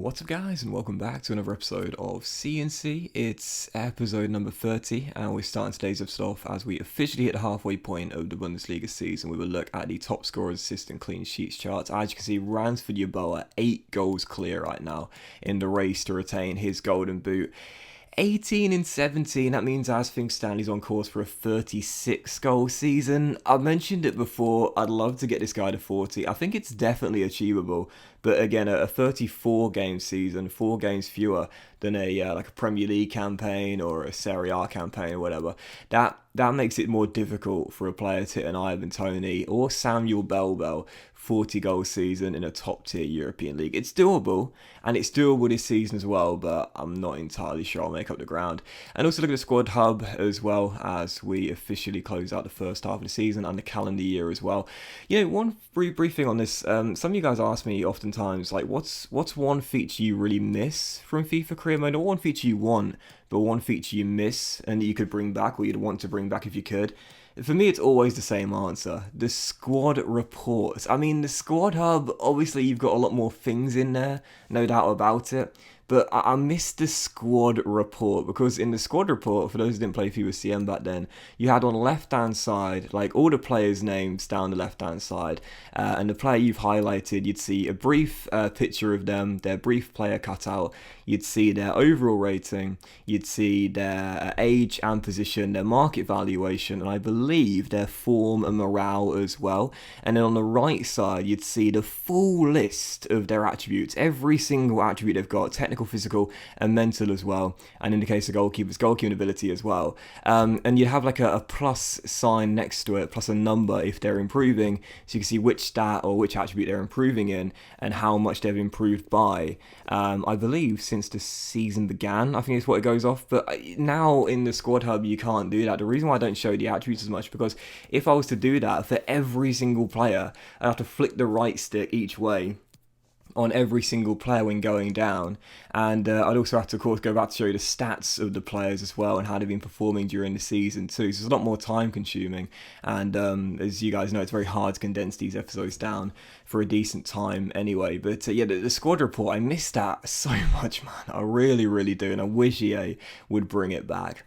What's up guys, and welcome back to another episode of CNC. It's episode number 30 and we're starting today's episode off as we officially hit the halfway point of the Bundesliga season. We will look at the top scorers, assists and clean sheets charts. As you can see, Ransford Yeboah 8 goals clear right now in the race to retain his golden boot. 18 and 17, that means as things stand, he's on course for a 36 goal season. I've mentioned it before, I'd love to get this guy to 40. I think it's definitely achievable, but again, a 34 game season, 4 games fewer than like a Premier League campaign or a Serie A campaign or whatever, that makes it more difficult for a player to hit an Ivan Toney or Samuel Bell 40 goal season in a top tier European league. It's doable, and it's doable this season as well, but I'm not entirely sure I'll make up the ground. And also look at the squad hub as well as we officially close out the first half of the season and the calendar year as well. You know, one brief thing on this, some of you guys ask me oftentimes, like, what's one feature you really miss from FIFA Career Mode, or one feature you want, but one feature you miss and that you could bring back, or you'd want to bring back if you could? For me, it's always the same answer. The squad reports. I mean, the squad hub, obviously you've got a lot more things in there, no doubt about it. But I missed the squad report, because in the squad report, for those who didn't play FIFA CM back then, you had on the left-hand side, like, all the players' names down the left-hand side, and the player you've highlighted, you'd see a brief picture of them, their brief player cutout, you'd see their overall rating, you'd see their age and position, their market valuation, and I believe their form and morale as well. And then on the right side, you'd see the full list of their attributes, every single attribute they've got, technical, physical, and mental as well. And in the case of goalkeepers, goalkeeping ability as well. And you'd have like a plus sign next to it, plus a number if they're improving, so you can see which stat or which attribute they're improving in and how much they've improved by. I believe since the season began, I think it's what it goes off. But now in the squad hub, you can't do that. The reason why I don't show the attributes as much, because if I was to do that for every single player, I'd have to flick the right stick each way on every single player when going down, and I'd also have to, of course, go back to show you the stats of the players as well and how they've been performing during the season too, so it's a lot more time consuming, and as you guys know, it's very hard to condense these episodes down for a decent time anyway. But yeah, the squad report, I miss that so much, man. I really do, and I wish EA would bring it back.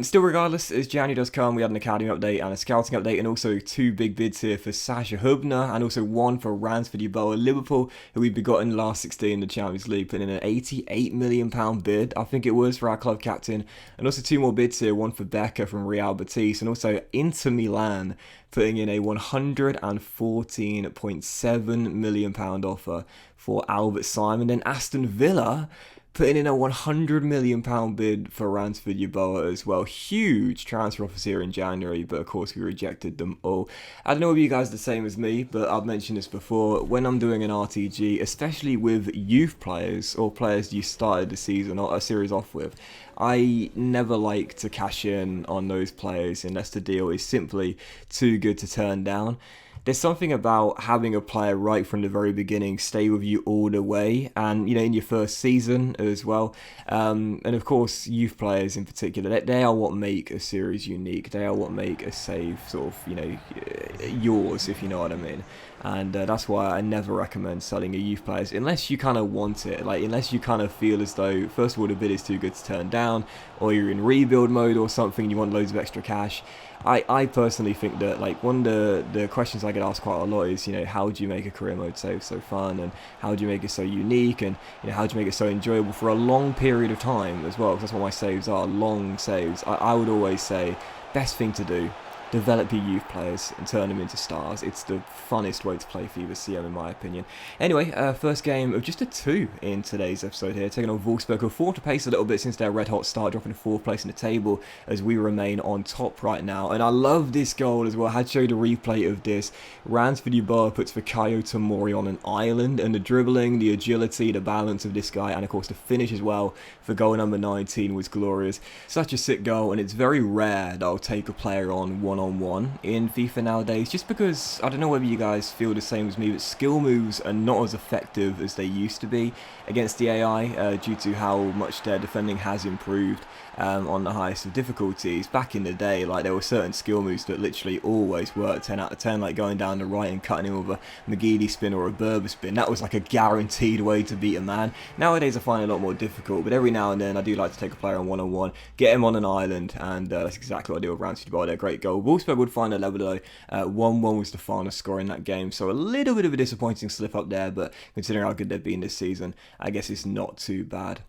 Still, regardless, as January does come, we had an academy update and a scouting update, and also 2 big bids here for Sasha Hubner, and also 1 for Ransford Yeboah Liverpool, who we begotten last 16 in the Champions League, putting in an £88 million bid, I think it was, for our club captain, and also 2 more bids here, 1 for Becker from Real Betis, and also Inter Milan, putting in a £114.7 million offer for Albert Simon. Then Aston Villa putting in a £100 million bid for Ransford Yeboah as well. Huge transfer offers here in January, but of course we rejected them all. I don't know if you guys are the same as me, but I've mentioned this before. When I'm doing an RTG, especially with youth players or players you started the season or a series off with, I never like to cash in on those players unless the deal is simply too good to turn down. There's something about having a player right from the very beginning stay with you all the way, and you know, in your first season as well. And of course, youth players in particular, they are what make a series unique. They are what make a save sort of, you know, yours, if you know what I mean. And that's why I never recommend selling a youth players unless you kind of want it, like unless you kind of feel as though, first of all, the bid is too good to turn down, or you're in rebuild mode or something, you want loads of extra cash. I personally think that, like, one of the questions I get asked quite a lot is, you know, how do you make a career mode save so fun, and how do you make it so unique, and you know, how do you make it so enjoyable for a long period of time as well, because that's what my saves are, long saves. I would always say, best thing to do, develop your youth players and turn them into stars. It's the funnest way to play FIFA CM in my opinion. Anyway, first game of just a 2 in today's episode here, taking on Wolfsburg, who fall to pace a little bit since their red hot start, dropping to 4th place in the table as we remain on top right now. And I love this goal as well. I had to show you the replay of this. Ransford Yeboah puts Fikayo Tomori on an island, and the dribbling, the agility, the balance of this guy, and of course the finish as well for goal number 19 was glorious. Such a sick goal, and it's very rare that I'll take a player on one-on-one in FIFA nowadays, just because, I don't know whether you guys feel the same as me, but skill moves are not as effective as they used to be against the AI due to how much their defending has improved on the highest of difficulties. Back in the day, like, there were certain skill moves that literally always worked 10 out of 10, like going down the right and cutting him with a McGeady spin or a Berber spin. That was like a guaranteed way to beat a man. Nowadays I find it a lot more difficult, but every now and then I do like to take a player on one-on-one, get him on an island, and that's exactly what I did with Ramsey Dubai. Their great goal. Wolfsburg would find a level though. 1-1 was the final score in that game, so a little bit of a disappointing slip up there, but considering how good they've been this season, I guess it's not too bad.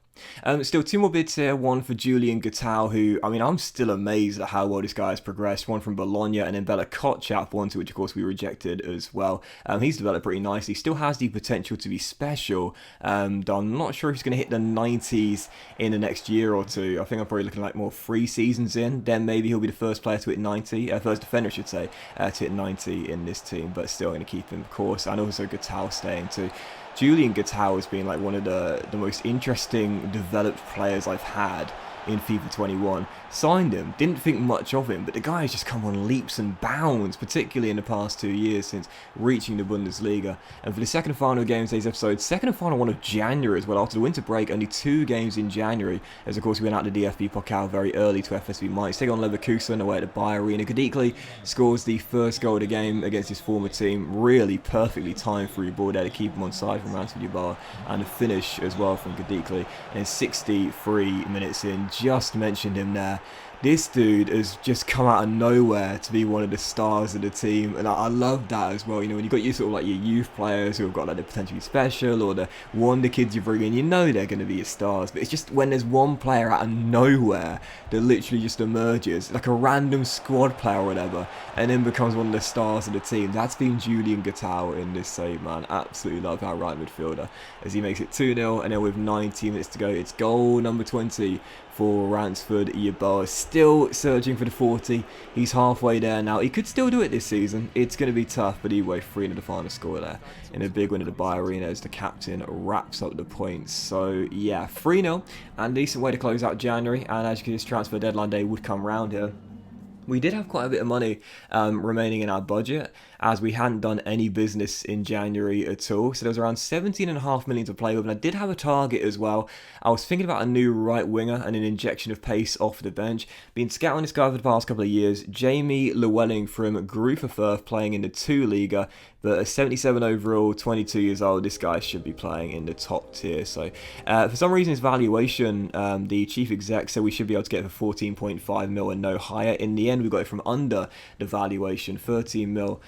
Still, two more bids here. One for Julian Gattal, who, I mean, I'm still amazed at how well this guy has progressed. One from Bologna, and then Bella Kotchap, one to which, of course, we rejected as well. He's developed pretty nicely. Still has the potential to be special. I'm not sure if he's going to hit the 90s in the next year or two. I think I'm probably looking like more 3 seasons in. Then maybe he'll be the first player to hit 90, first defender, I should say, to hit 90 in this team. But still going to keep him, of course. And also Gattal staying too. Julian Gattal has been like one of the most interesting developed players I've had in FIFA 21. Signed him, didn't think much of him, but the guy has just come on leaps and bounds, particularly in the past 2 years since reaching the Bundesliga. And for the second and final game of today's episode, second and final one of January as well, after the winter break, only 2 games in January, as of course we went out to DFB Pokal very early to FSV Mainz, take on Leverkusen away at the Bayer Arena. Gadikli scores the first goal of the game against his former team, really perfectly timed through ball there to keep him on side from Ramsey Dubai, and a finish as well from Gadikli. And 63 minutes in, just mentioned him there. This dude has just come out of nowhere to be one of the stars of the team, and I love that as well. You know, when you've got your sort of like your youth players who have got like the potentially special, or the wonder kids you bring in, you know they're going to be your stars. But it's just when there's one player out of nowhere that literally just emerges, like a random squad player or whatever, and then becomes one of the stars of the team. That's been Julian Gattal in this save, man. Absolutely love our right midfielder as he makes it 2-0, and then with 90 minutes to go, it's goal number 20 for Ransford Yeboah. Still searching for the 40. He's halfway there now. He could still do it this season. It's going to be tough, but anyway, 3-0 the final score there in a big win at the Bayer Arena as the captain wraps up the points. So yeah, 3-0 and decent way to close out January. And as you can see, transfer deadline day would come round here. We did have quite a bit of money remaining in our budget, as we hadn't done any business in January at all. So there was around 17.5 million to play with, and I did have a target as well. I was thinking about a new right winger and an injection of pace off the bench. Been scouting this guy for the past couple of years. Jamie Llewellyn from Gruppe Firth, playing in the 2 Liga, but a 77 overall, 22 years old. This guy should be playing in the top tier. So for some reason his valuation, the chief exec said we should be able to get it for 14.5 mil and no higher. In the end, we got it from under the valuation, 13 mil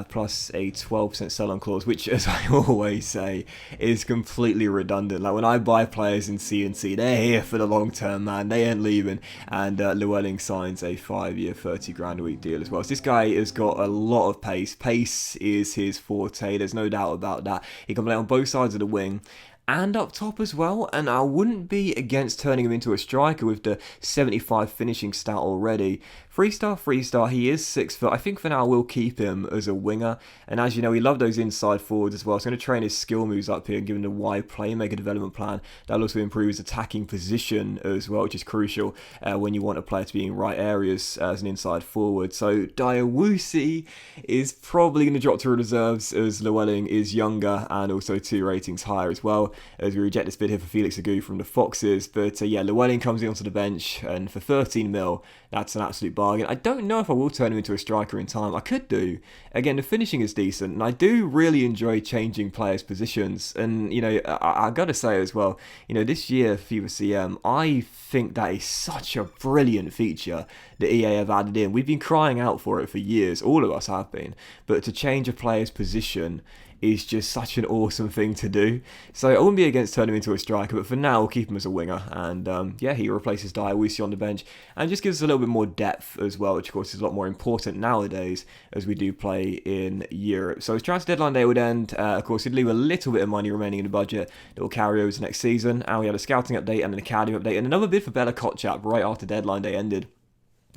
plus a 12% sell-on clause, which, as I always say, is completely redundant. Like, when I buy players in CNC, they're here for the long term, man. They ain't leaving. And Llewellyn signs a 5-year, 30 grand a week deal as well. So this guy has got a lot of pace. Pace is his forte. There's no doubt about that. He can play on both sides of the wing and up top as well, and I wouldn't be against turning him into a striker with the 75 finishing stat already. 3-star, he is 6 foot. I think for now we'll keep him as a winger, and as you know, we love those inside forwards as well, so I'm going to train his skill moves up here and give him the wide playmaker development plan. That'll also improve his attacking position as well, which is crucial when you want a player to be in right areas as an inside forward. So Diawusi is probably going to drop to reserves, as Llewellyn is younger and also 2 ratings higher as well, as we reject this bid here for Felix Agu from the Foxes. But yeah, Llewellyn comes in onto the bench, and for 13 mil, that's an absolute bargain. I don't know if I will turn him into a striker in time. I could do. Again, the finishing is decent, and I do really enjoy changing players' positions. And, you know, I got to say as well, you know, this year, FIFA CM, I think that is such a brilliant feature that EA have added in. We've been crying out for it for years. All of us have been. But to change a player's position is just such an awesome thing to do. So I wouldn't be against turning him into a striker, but for now we'll keep him as a winger. And yeah, he replaces Diawusi on the bench and just gives us a little bit more depth as well, which of course is a lot more important nowadays as we do play in Europe. So his transfer deadline day would end. Of course, he'd leave a little bit of money remaining in the budget that will carry over to next season. And we had a scouting update and an academy update and another bid for Bella Kotchap right after deadline day ended.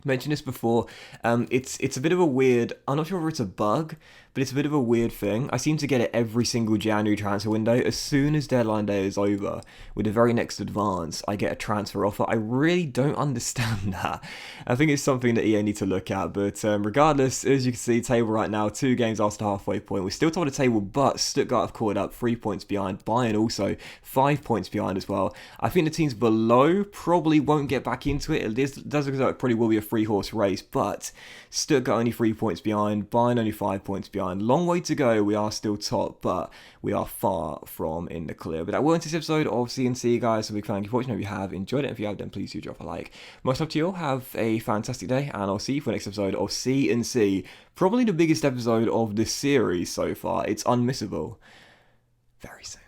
Mentioned this before, it's a bit of a weird, I'm not sure whether it's a bug, but it's a bit of a weird thing. I seem to get it every single January transfer window. As soon as deadline day is over, with the very next advance, I get a transfer offer. I really don't understand that. I think it's something that EA need to look at, but regardless, as you can see, table right now, 2 games after halfway point. We're still top of the table, but Stuttgart have caught up 3 points behind. Bayern also 5 points behind as well. I think the teams below probably won't get back into it. It does look like it probably will be a 3-horse race, but Stuttgart only 3 points behind, Bayern only 5 points behind. Long way to go. We are still top, but we are far from in the clear. But that will end this episode of CNC, guys. So big thank you for watching. If you have enjoyed it, if you have, then please do drop a like. Most love to you all. Have a fantastic day, and I'll see you for the next episode of CNC. Probably the biggest episode of this series so far. It's unmissable. Very soon.